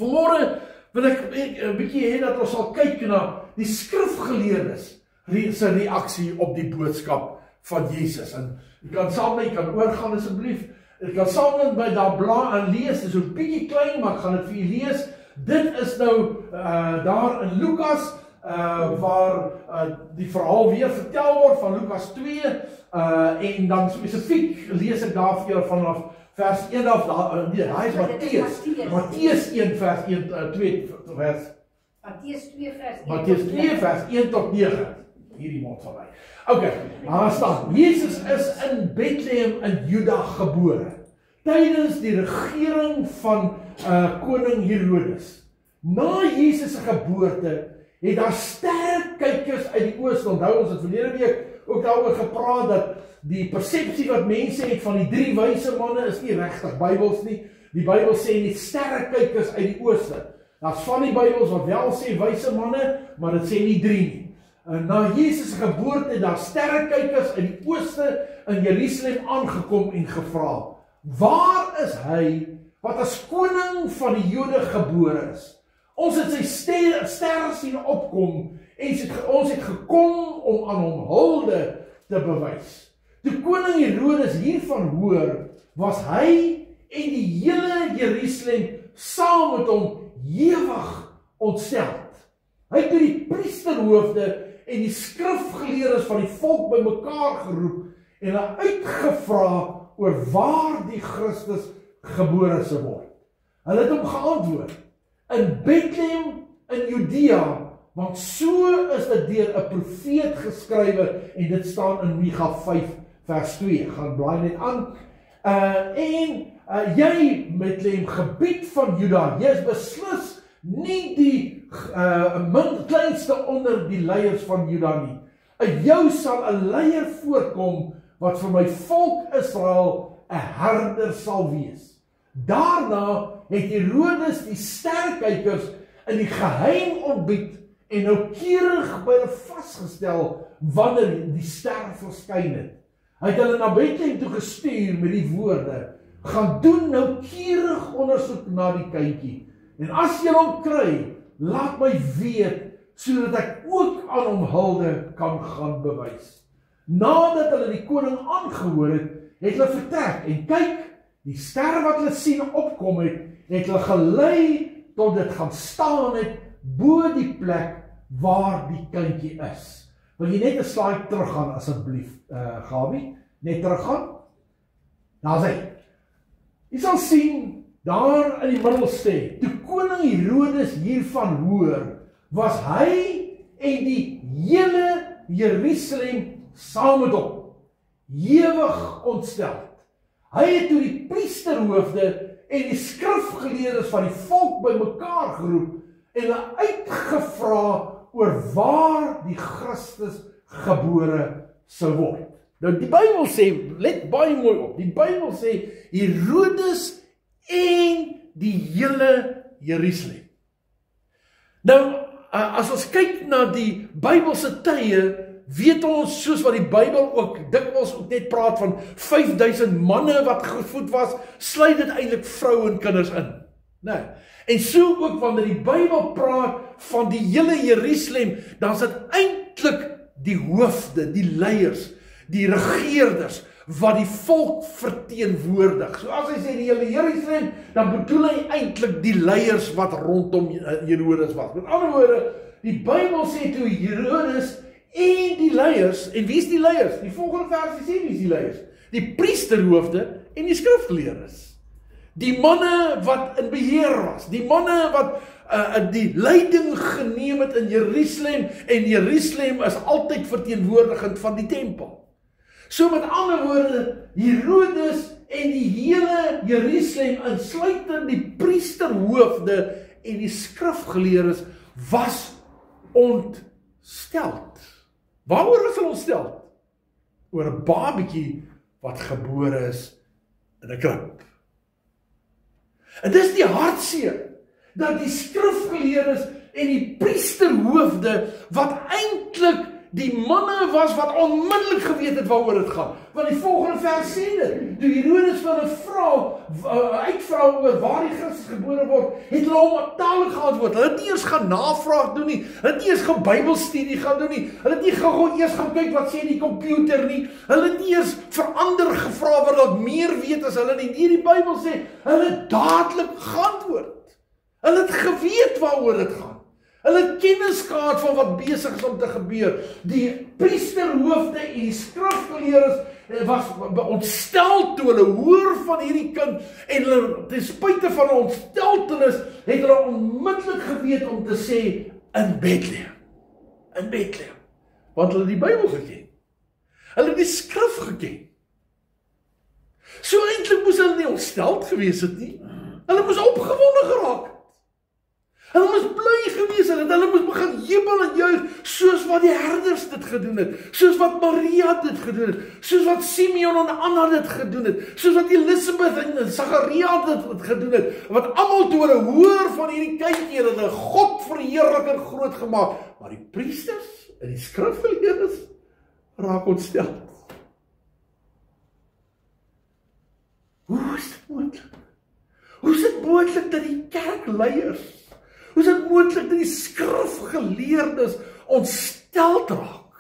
Vanmorgen wil ek 'n bietjie hê dat ons sal kyk na die skrifgeleerdes se reaksie op die boodskap van Jesus. En jy kan saam met my kan oorgaan asseblief. Ek kan saam met my daar blaai en lees. Dit is 'n bietjie klein, maar ek gaan dit vir u lees. Dit is nou daar in Lukas waar die verhaal weer vertel word van Lukas 2 en dan spesifiek lees ek daar vir julle vanaf vers 1 af, hy is Matteus 1 vers 1, 2 vers Matteus 2 vers 1 tot 9. Hierdie mond van my. Ok, daar staan, Jesus is in Bethlehem in Juda gebore, tydens die regering van koning Herodes. Na Jesus se geboorte het daar sterrekykers uit die ooste, onthou ons het verlede week ook daaroor gepraat dat die persepsie wat mense het van die 3 wyse manne is nie regtig Bybels nie. Die Bybel sê nie sterrekykers uit die ooste. Daar's van die Bybels wat wel sê wyse manne, maar dit sê nie 3 nie. Na Jesus se geboorte het daar sterrekykers uit die ooste in Jerusalem aangekom en gevra: "Waar is hy wat as koning van die Jode gebore is? Ons het sy ster sien opkom en ons het gekom om aan hom hulde te bewys." Toe koning Herodes hiervan hoor, was hy en die hele Jerusalem saam met hom ewig ontsteld. Hy het die priesterhoofde en die skrifgeleerdes van die volk bymekaar geroep en hulle uitgevra oor waar die Christus gebore sou word. Hulle het hom geantwoord: "In Bethlehem in Judea, want so is dit deur 'n profeet geskrywe," en dit staan in Micha 5 vers 2. Gaan blaai net aan. Jy Bethlehem, gebied van Juda, jy is beslis nie die kleinste onder die leiers van Juda nie. In jou sal 'n leier voorkom wat vir my volk Israel 'n herder sal wees. Daarna het Herodes die sterrekykers in die geheim ontbied en noukeurig by hulle vasgestel wanneer die ster verskyn het. Hy het hulle na Bethlehem toe gestuur met die woorde: "Gaan doen noukeurig ondersoek na die kindjie. En as jy hom kry, laat my weet, sodat ek ook aan hom hulde kan gaan bewys." Nadat hulle die koning aangehoor het, het hulle vertrek en kyk, die ster wat hulle sien opkom het hulle gelei tot dit gaan staan het bo die plek waar die kindjie is. Wil jy net 'n slide teruggaan asseblief, Gabi? Net teruggaan. Daar is hy. Jy sal sien, daar in die middel sê, toe koning Herodes hiervan hoor, was hy en die hele Jerusalem saam met hom ewig ontsteld. Hy het toe die priesterhoofde en die skrifgeleerdes van die volk bymekaar geroep en hulle uitgevra oor waar die Christus gebore sou word. Nou die Bybel sê, let baie mooi op, die Bybel sê Herodes en die hele Jerusalem. Nou, as ons kyk na die Bybelse tye, weet ons, soos wat die Bybel ook dikwels ook net praat van 5000 manne wat gevoed was, sluit dit eintlik vroue en kinders in. Nee. En so ook wanneer die Bybel praat van die hele Jerusalem, dan is dit eintlik die hoofde, die leiers, die regeerders, wat die volk verteenwoordig. So as hy sê die hele Jerusalem, dan bedoel hy eintlik die leiers wat rondom Herodes was. Met ander woorde, die Bybel sê toe Herodes en die leiers, en wie is die leiers? Die volgende versie sê wie is die leiers? Die priesterhoofde en die skrifgeleerdes. Die manne wat in beheer was, die manne wat die leiding geneem het in Jerusalem, en Jerusalem is altyd verteenwoordigend van die tempel. So met ander woorde, Herodes en die hele Jerusalem, insluitend die priesterhoofde en die skrifgeleerdes, was ontsteld. Waaroor is hulle ontsteld? Oor 'n babatjie wat gebore is in 'n krib. En dis die hartseer, dat die skrifgeleerdes en die priesterhoofde, wat eintlik die manne was wat onmiddellik geweet het waaroor dit gaan. Want die volgende vers sê dit, toe Herodes vir hulle uitvra oor waar die Christus gebore word, het hulle hom talig geantwoord. Hulle het nie eers gaan navraag doen nie, hulle het nie eers gaan Bybelstudie gaan doen nie, hulle het nie gou eers gaan kyk wat sê die komputer nie, hulle het nie eers verander gevra wat dalk meer weet as hulle nie. Die Bybel sê, hulle het dadelik geantwoord. Hulle het geweet waaroor dit gaan. Hulle het kennis gehad van wat besig is om te gebeur. Die priesterhoofde en die skrifgeleerdes was ontstel toe hulle hoor van hierdie kind en hulle, ten spyte van hulle ontsteltenis, het hulle onmiddellik geweet om te sê in Bethlehem. In Bethlehem. Want hulle het die Bybel geken. Hulle het die skrif geken. So eintlik moes hulle nie ontsteld gewees het nie. Hulle moes opgewonde geraak het. Hulle moes bly gewees het. Hulle moes begin jubel en juig, soos wat die herders dit gedoen het, soos wat Maria dit gedoen het, soos wat Simeon en Anna dit gedoen het, soos wat Elisabeth en Sagaria dit gedoen het, wat almal toe hulle hoor van hierdie kindjie, hulle God verheerlik en groot gemaak. Maar die priesters en die skrifgeleerdes raak ontstel. Hoe is dit moontlik? Hoe is dit moontlik dat die kerkleiers, hoe is dit moontlik dat die skrifgeleerdes ontsteld raak?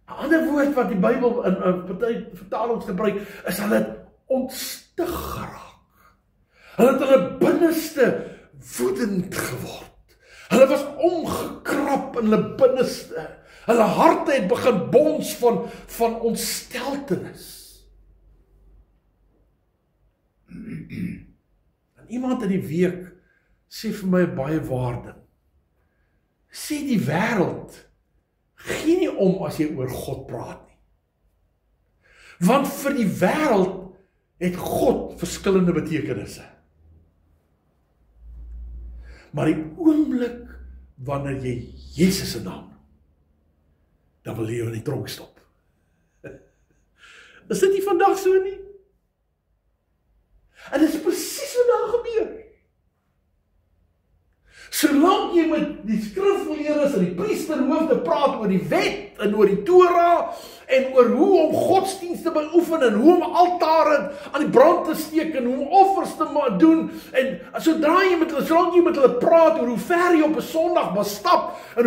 'n ander woord wat die Bybel in party vertalings gebruik, is hulle het ontstig geraak. Hulle het hulle binneste woedend geword. Hulle was omgekrap in hulle binneste. Hulle harte het begin bons van ontsteltenis. En iemand in die week sê vir my baie waarde. Sê die wêreld gee nie om as jy oor God praat nie. Want vir die wêreld het God verskillende betekenisse. Maar die oomblik wanneer jy Jesus se naam noem, dan wil jy jou in die tronk stop. Is dit nie vandag so nie? En dit is presies wat daar gebeur. Solank jy met die skrifgeleerdes en die priesterhoofde praat oor die wet en oor die Torah en oor hoe om godsdienste te beoefen en hoe om altare aan die brand te steek en hoe om offers te doen en solank jy met hulle praat oor hoe ver jy op 'n Sondag mag stap en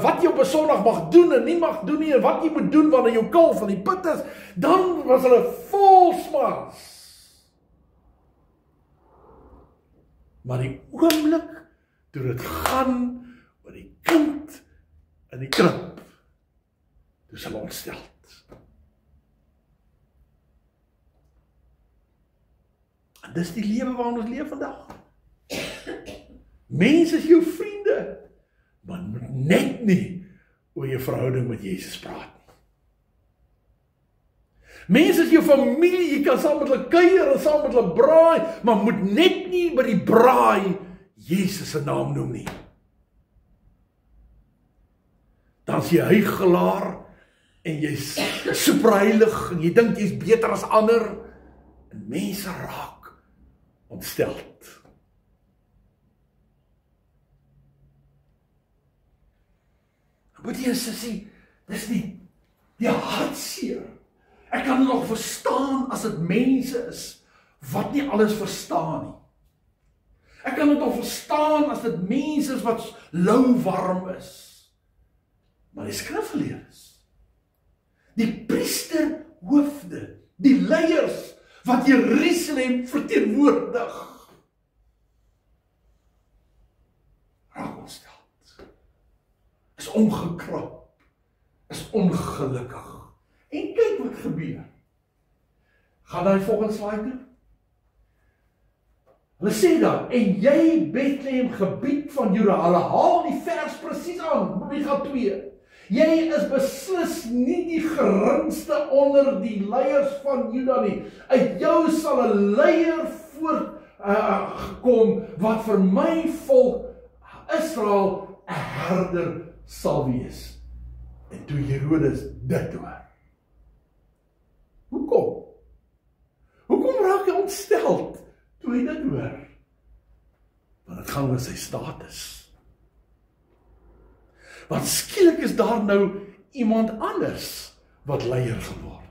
wat jy op 'n Sondag mag doen en nie mag doen nie en wat jy moet doen wanneer jou kalf in die put is, dan was hulle vol smaas. Maar die oomblik toe dit gaan oor die kind in die krib, toe is hulle ontstel. En dis die lewe waarin ons leef vandag. Mense is jou vriende, maar moet net nie oor jou verhouding met Jesus praat nie. Mense is jou familie, jy kan saam met hulle kuier en saam met hulle braai, maar moet net nie by die braai Jesus se naam noem nie. Dan is jy huigelaar en jy's superheilig en jy dink jy's beter as ander en mense raak ontsteld. Broer en sussie, dis nie die hartseer. Ek kan nog verstaan as dit mense is wat nie alles verstaan nie. Ek kan dit nog verstaan as dit mense is wat lauwarm is. Maar die skrifgeleerdes, die priesterhoofde, die leiers wat Jerusalem verteenwoordig, raak ontstel. Is omgekrap, is ongelukkig. En kyk wat gebeur. Gaan daai volgende slide toe. Hulle sê dan, en jy Bethlehem gebied van Juda, hulle haal die vers presies aan, die gaan 2. Jy is beslis nie die geringste onder die leiers van Juda nie. Uit jou sal 'n leier voortkom wat vir my volk Israel 'n herder sal wees. En toe Herodes dit hoor. Hoekom? Hoekom raak hy ontstel toe hy dit hoor? Want dit gaan oor sy status. Want skielik is daar nou iemand anders wat leier geword.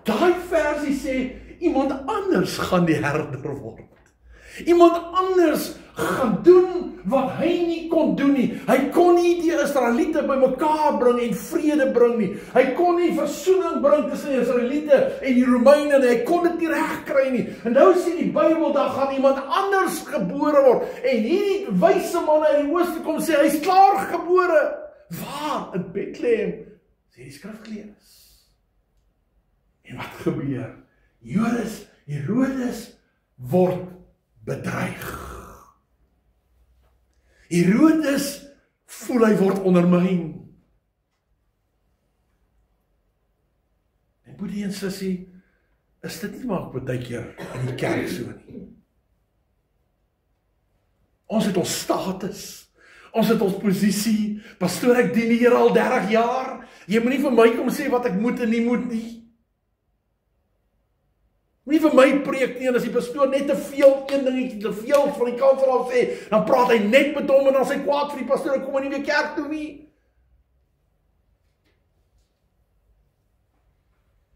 Daai versie sê, iemand anders gaan die herder word. Iemand anders gaan doen wat hy nie kon doen nie. Hy kon nie die Israeliete bymekaar bring en vrede bring nie. Hy kon nie versoening bring tussen die Israeliete en die Romeine nie. Hy kon dit nie reg kry nie. En nou sê die Bybel, daar gaan iemand anders gebore word. En hierdie wyse man uit die ooste kom sê, hy is klaar gebore. Waar? In Bethlehem, sê die skrifgeleerdes. En wat gebeur? Herodes word bedreig. Herodes voel hy word ondermyn. En boetie en sussie, is dit nie maar baie keer in die kerk so nie. Ons het ons status, ons het ons posisie. Pastoor, ek dien die Here al 30 jaar. Jy moet nie vir my kom sê wat ek moet en nie moet nie. Nie vir my preek nie, en as die pastoor net te veel, een dingetje te veel van die kansel af sê, dan praat hy net met hom en dan sê kwaad vir die pastoor, en kom hy nie weer kerk toe nie.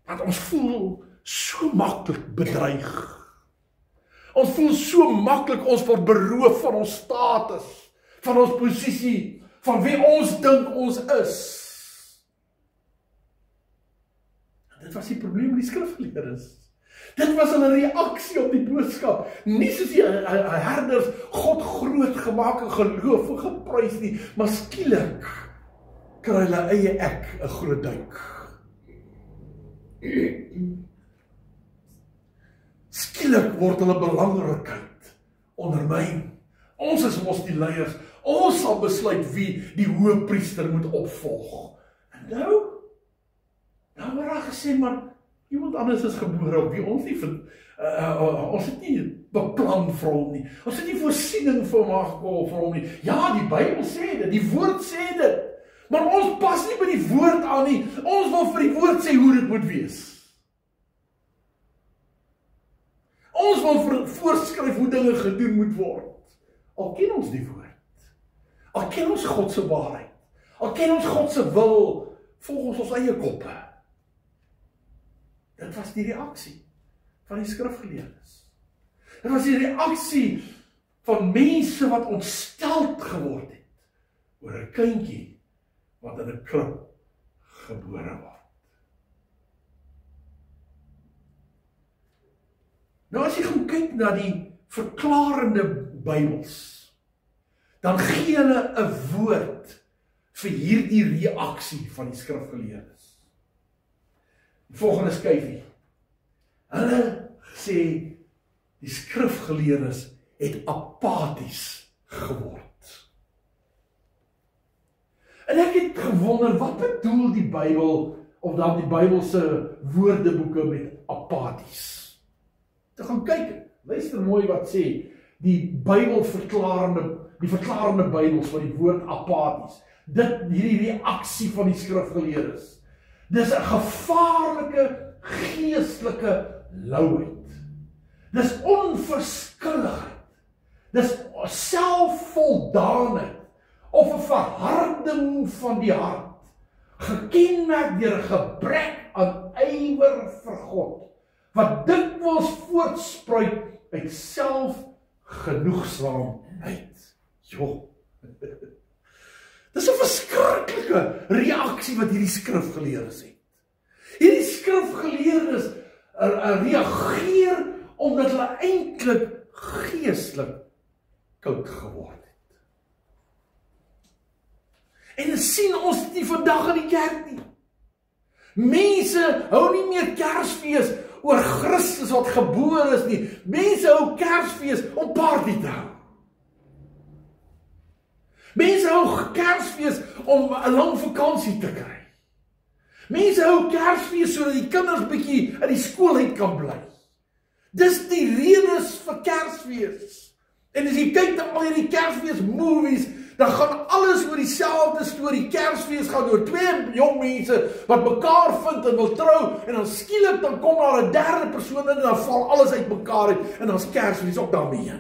Want ons voel so maklik bedreig. Ons voel so maklik, ons word beroof van ons status, van ons posisie, van wie ons dink ons is. En dit was die probleem met die skrifgeleerdes. Dit was hulle reaksie op die boodskap. Nie soos die herders God groot gemaak en geloof en geprys nie, maar skielik kry hulle eie ek 'n groot duik. Skielik word hulle belangrikheid ondermyn. Ons is mos die leiers. Ons sal besluit wie die hoëpriester moet opvolg. En nou word daar gesê, maar iemand anders is gebore op wie ons nie ons het nie beplan vir hom nie. Ons het nie voorsiening vir hom nie. Ja, die Bybel sê dit, die woord sê dit. Maar ons pas nie by die woord aan nie. Ons wil vir die woord sê hoe dit moet wees. Ons wil voorskryf hoe dinge gedoen moet word. Al ken ons die woord. Al ken ons God se waarheid. Al ken ons God se wil, volgens ons eie koppe. Dit was die reaksie van die skrifgeleerdes. Dit was die reaksie van mense wat ontsteld geword het oor 'n kindjie wat in 'n krib gebore word. Nou as jy gaan kyk na die verklarende Bybels, dan gee hulle 'n woord vir hierdie reaksie van die skrifgeleerdes. Die volgende skyfie. Hulle sê die skrifgeleerdes het apaties geword. En ek het gewonder, wat bedoel die Bybel of dan die Bybelse woordeboeke met apaties? Te gaan kyk, luister mooi wat sê die verklarende Bybels van die woord apaties. Hierdie reaksie van die skrifgeleerdes. Dis 'n gevaarlike geestelike louheid. Dis onverskilligheid. Dis selfvoldaanheid of 'n verharding van die hart, gekenmerk deur 'n gebrek aan ywer vir God, wat dikwels voortspruit uit selfgenoegsaamheid. Jo. Dis 'n verskriklike reaksie wat hierdie skrifgeleerdes het. Hierdie skrifgeleerdes reageer omdat hulle eintlik geestelik koud geword het. En dan sien ons nie vandag in die kerk nie. Mense hou nie meer Kersfees oor Christus wat gebore is nie. Mense hou Kersfees om party te hou. Mense hou Kersfees om 'n lang vakansie te kry. Mense hou Kersfees sodat die kinders bietjie uit die skool uit kan bly. Dis die redes vir Kersfees. En as jy kyk na al hierdie Kersfees movies, dan gaan alles oor dieselfde storie. Kersfees gaan oor twee jong mense wat mekaar vind en wil trou, en dan skielik dan kom daar 'n derde persoon in en dan val alles uit mekaar uit en dan's Kersfees ook daarmee.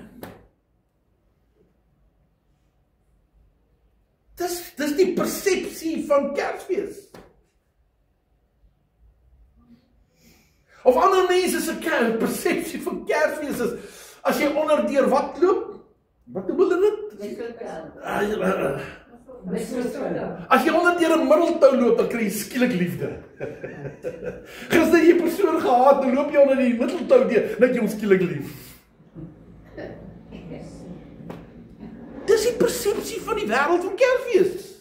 Dis die persepsie persepsie van Kersfees. Of ander mense se persepsie van Kersfees is, as jy onder deur wat loop? Wat doen hulle dit? As jy onder deur 'n middeltou loop, dan kry jy skielik liefde. Gister jy 'n persoon gehaat, dan loop jy onder die middeltou deur, net jy hom skielik lief. Dis die persepsie van die wêreld van Kersfees.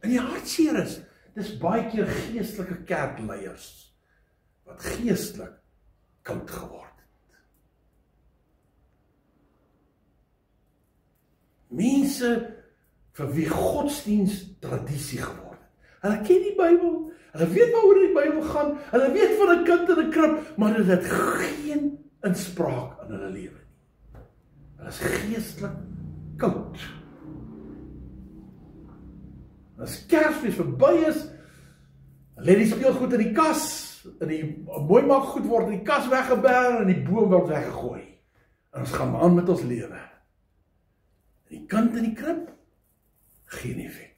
En die hartseer is, dis baie keer geestelike kerkleiers wat geestelik koud geword het. Mense vir wie godsdienst tradisie geword het. Hulle ken die Bybel, hulle weet waaroor die Bybel gaan, hulle weet van 'n kind in 'n krib, maar dit het geen inspraak in hulle lewe nie. Hulle is geestelik koud. As Kersfees verby is, lê die speelgoed in die kas, en die mooi maak goed word in die kas weggeberg en die boom word weggegooi. En ons gaan aan met ons lewe. Die kind in die krib, geen effek.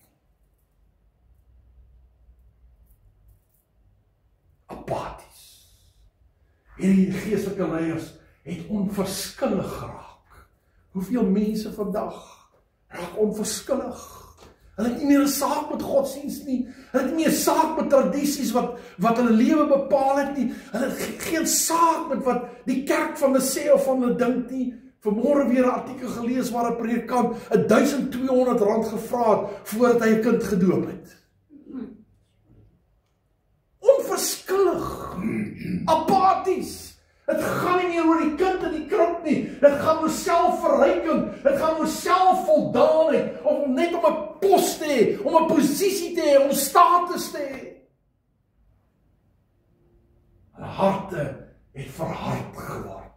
Apaties. Hierdie geestelike leiers het onverskillig geraak. Hoeveel mense vandag raak onverskillig? Hulle het nie meer 'n saak met godsdienst nie. Hulle het nie meer 'n saak met tradisies wat hulle lewe bepaal het nie. Hulle het geen saak met wat die kerk van hulle sê of van hulle dink nie. Vanmôre weer 'n artikel gelees waar 'n predikant R1200 gevra het voordat hy 'n kind gedoop het. Onverskillig. Apaties. Dit gaan nie meer oor die kind in die krib nie. Dit gaan oor selfverryking. Dit gaan oor selfvoldaanheid. Of net om 'n pos te hê, om 'n posisie te hê, om status te hê. Hulle harte het verhard geword.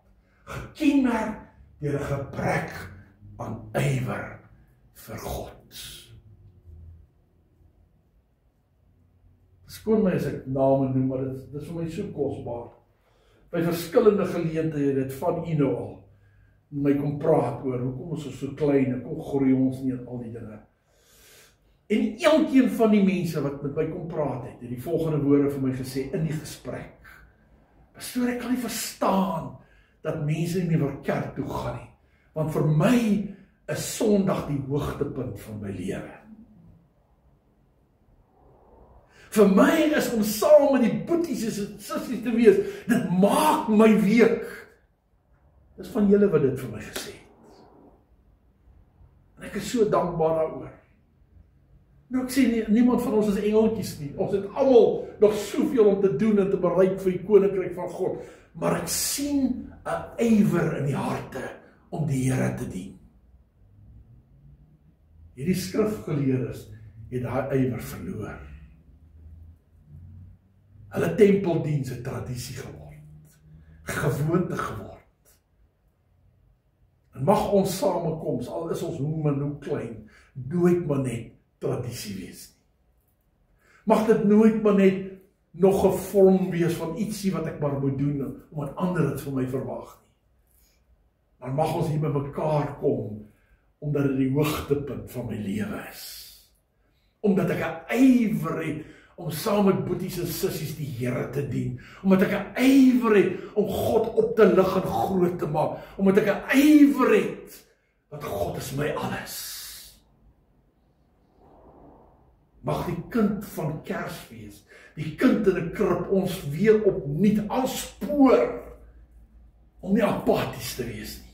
Gekenmerk deur 'n gebrek aan ywer vir God. Skoon my as ek name noem, maar dit is vir my so kosbaar. By verskillende geleenthede het van u nou al my kom praat oor, hoekom is ons so klein, en kom groei ons nie en al die dinge. En elkeen van die mense wat met my kom praat het die volgende woorde vir my gesê in die gesprek. Pastoor, ek kan nie verstaan dat mense nie meer wil kerk toe gaan nie. Want vir my is Sondag die hoogtepunt van my lewe. Vir my is om saam met die boeties en sissies te wees, dit maak my week. Dis van julle wat dit vir my gesê het. En ek is so dankbaar daaroor. Nou ek sê niemand van ons is engeltjies nie. Ons het almal nog soveel om te doen en te bereik vir die koninkryk van God. Maar ek sien 'n ywer in die harte om die Here te dien. Hierdie skrifgeleerdes het daai ywer verloor. Hulle tempeldiens het tradisie geword, gewoonte geword. En mag ons samekoms, al is ons hoe klein, nooit maar net tradisie wees nie. Mag dit nooit maar net nog 'n vorm wees van ietsie wat ek maar moet doen, omdat ander dit vir my verwag nie. Maar mag ons hier by mekaar kom, omdat dit die hoogtepunt van my lewe is. Omdat ek 'n ywer het om saam met boeties en sissies die Here te dien. Omdat ek 'n ywer het om God op te lig en groot te maak. Omdat ek 'n ywer het, want God is my alles. Mag die kind van Kersfees, die kind in 'n krib ons weer opnuut aanspoor om nie apaties te wees nie.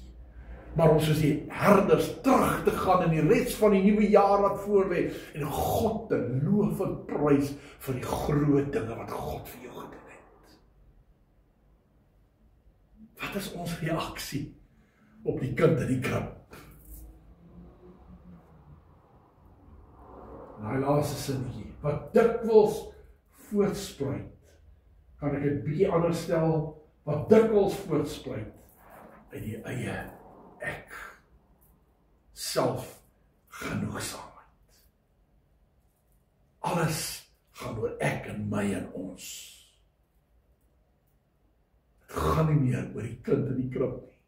Maar om soos die herders terug te gaan in die res van die nuwe jaar wat voorlê en God te loof en prys vir die groot dinge wat God vir jou gedoen het. Wat is ons reaksie op die kind in die krib? En hy laaste sinnetjie, wat dikwels voortspruit, kan ek dit bietjie anders stel, wat dikwels voortspruit uit die eie ek, selfgenoegsaamheid. Alles gaan oor ek en my en ons. Het gaan nie meer oor die kind in die krib nie.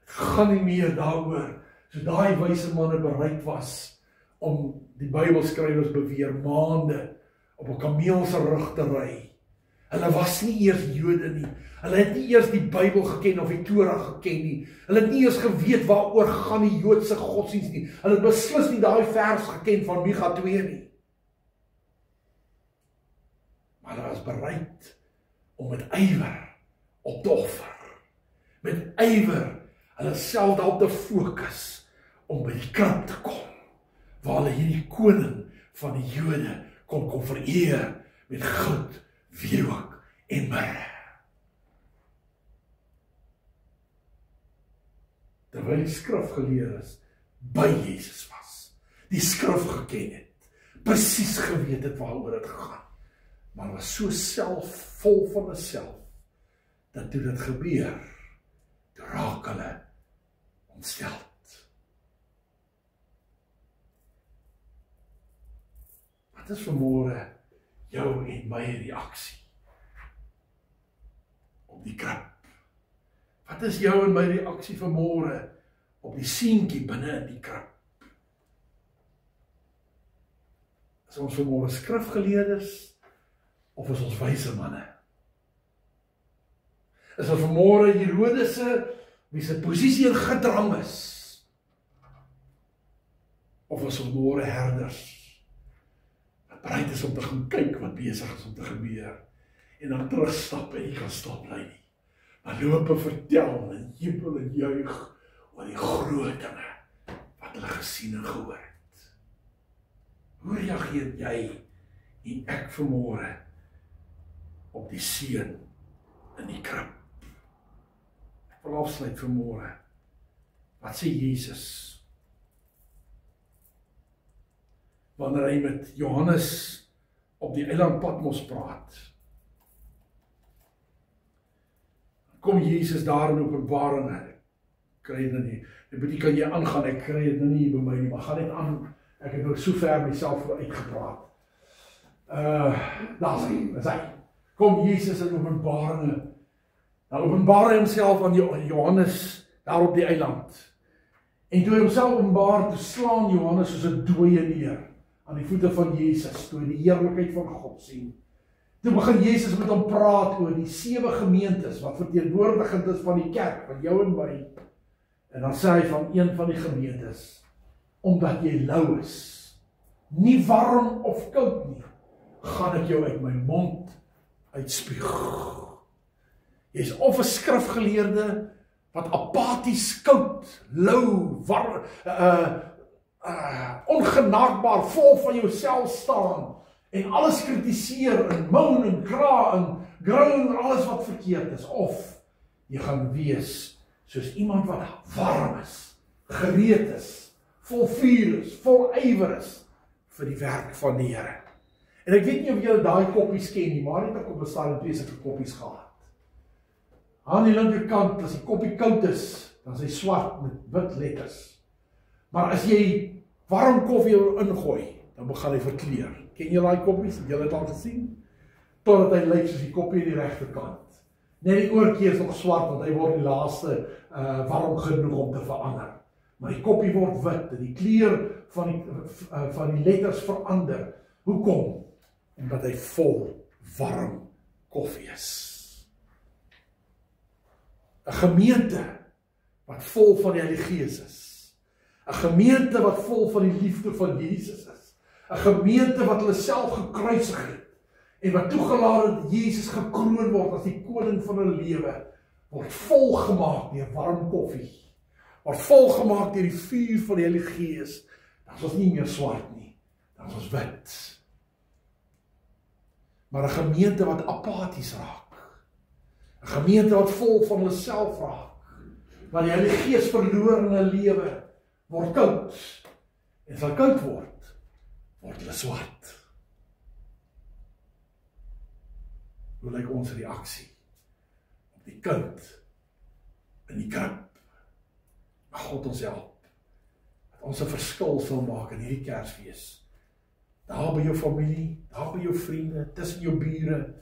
Het gaan nie meer daaroor, so daai wyse manne bereid was, om, die Bybelskrywers beweer, maande op 'n kameel se rug te ry. Hulle was nie eers Jode nie. Hulle het nie eers die Bybel geken of die Torah geken nie. Hulle het nie eers geweet waaroor gaan die Joodse godsdienst nie. Hulle het beslis nie daai vers geken van Micha 2 nie. Maar hulle was bereid om met ywer op te offer. Met ywer hulle self daarop te fokus om by die krib te kom, waar hulle hierdie koning van die Jode kon vereer met goud, wierook en mirre. Terwyl die skrifgeleerdes by Jesus was, die skrif geken het, presies geweet het waaroor dit gegaan, maar was so vol van homself, dat toe dit gebeur, toe raak hulle ontsteld. Wat is vanmôre jou en my reaksie op die krib? Wat is jou en my reaksie vanmôre op die seentjie binne in die krib? Is ons vanmôre skrifgeleerdes of is ons wyse manne? Is ons vanmôre Herodese wie se posisie in gedrang is? Of is ons vanmôre herders bereid is om te gaan kyk wat besig is om te gebeur, en dan terugstap en nie kan stop bly nie, maar loop en vertel en jubel en juig oor die groot dinge wat hulle gesien en gehoor het. Hoe reageer jy en ek vanmôre op die seun in die krib? Ek wil afsluit vanmôre. Wat sê Jesus wanneer hy met Johannes op die eiland Patmos praat? Kom Jesus daar in Openbaring, ek kry dit nie, die kan jy aangaan, ek kry dit nou nie by my nie, maar gaan net aan, ek het nou so ver myself uitgepraat. Daar is hy, kom Jesus in Openbaring, dan openbaar hy homself aan Johannes daar op die eiland, en toe hy homself openbaar, toe slaan Johannes soos 'n dooie neer, aan die voete van Jesus, toe hy die heerlikheid van God sien. Toe begin Jesus met hom praat oor die 7 gemeentes, wat verteenwoordigend is van die kerk, van jou en my. En dan sê hy van een van die gemeentes, omdat jy lou is, nie warm of koud nie, gaan ek jou uit my mond uitspuug. Jy is of 'n skrifgeleerde, wat apaties, koud, lou, warm, ongenaakbaar, vol van jouself staan, en alles kritiseer, en moan, en kra, en groan, alles wat verkeerd is, of jy gaan wees, soos iemand wat warm is, gereed is, vol vuur is, vol ywer is, vir die werk van die Here. En ek weet nie of julle daai koppies ken nie, maar net ek op 'n stadium 2 sulke koppies gehad. Aan die linkerkant, as die koppie koud is, dan is hy swart met wit letters. Maar as jy warm koffie ingooi, dan begin hy verkleur. Ken jy daai koppies? Het julle dit al gesien? Totdat hy lyk soos die koppie aan die regterkant. Net die oortjie is nog swart, want hy word die laaste warm genoeg om te verander. Maar die koppie word wit, en die kleur van die letters verander. Hoekom? Omdat hy vol warm koffie is. 'n gemeente wat vol van die Heilige Gees is. 'n gemeente wat vol van die liefde van Jesus is. 'n gemeente wat hulle self gekruisig het, en wat toegelaat het dat Jesus gekroon word as die koning van hulle lewe, word volgemaak deur warm koffie, word volgemaak deur die vuur van die Heilige Gees. Dan is ons nie meer swart nie, dan is ons wit. Maar 'n gemeente wat apaties raak, 'n gemeente wat vol van hulle self raak, wat die Heilige Gees verloor in hulle lewe, word koud, en as hulle koud word hulle swart. Hoe lyk ons reaksie op die kind in die krib? Mag God ons help, dat ons 'n verskil sal maak in hierdie Kersfees. Daar by jou familie, daar by jou vriende, tussen jou bure.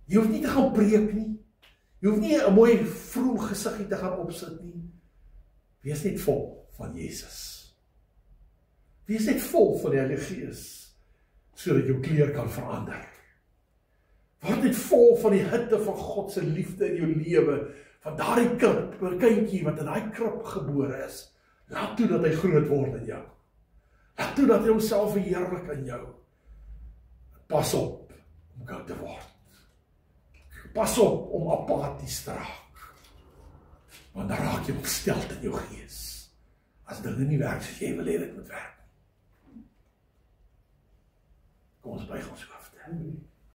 Jy hoef nie te gaan preek nie. Jy hoef nie 'n mooi vroom gesiggie te gaan opsit nie. Wees net vol van Jesus. Wees net vol van die Heilige Gees, sodat jou kleur kan verander. Word net vol van die hitte van God se liefde in jou lewe, van daardie kindjie wat in daai krib gebore is. Laat toe dat hy groot word in jou. Laat toe dat hy homself verheerlik in jou. Pas op om koud te word. Pas op om apaties te raak. Want dan raak jy opsteld in jou gees. As dinge nie werk soos jy wil hê dit moet werk. Kom ons buig ons hoofde.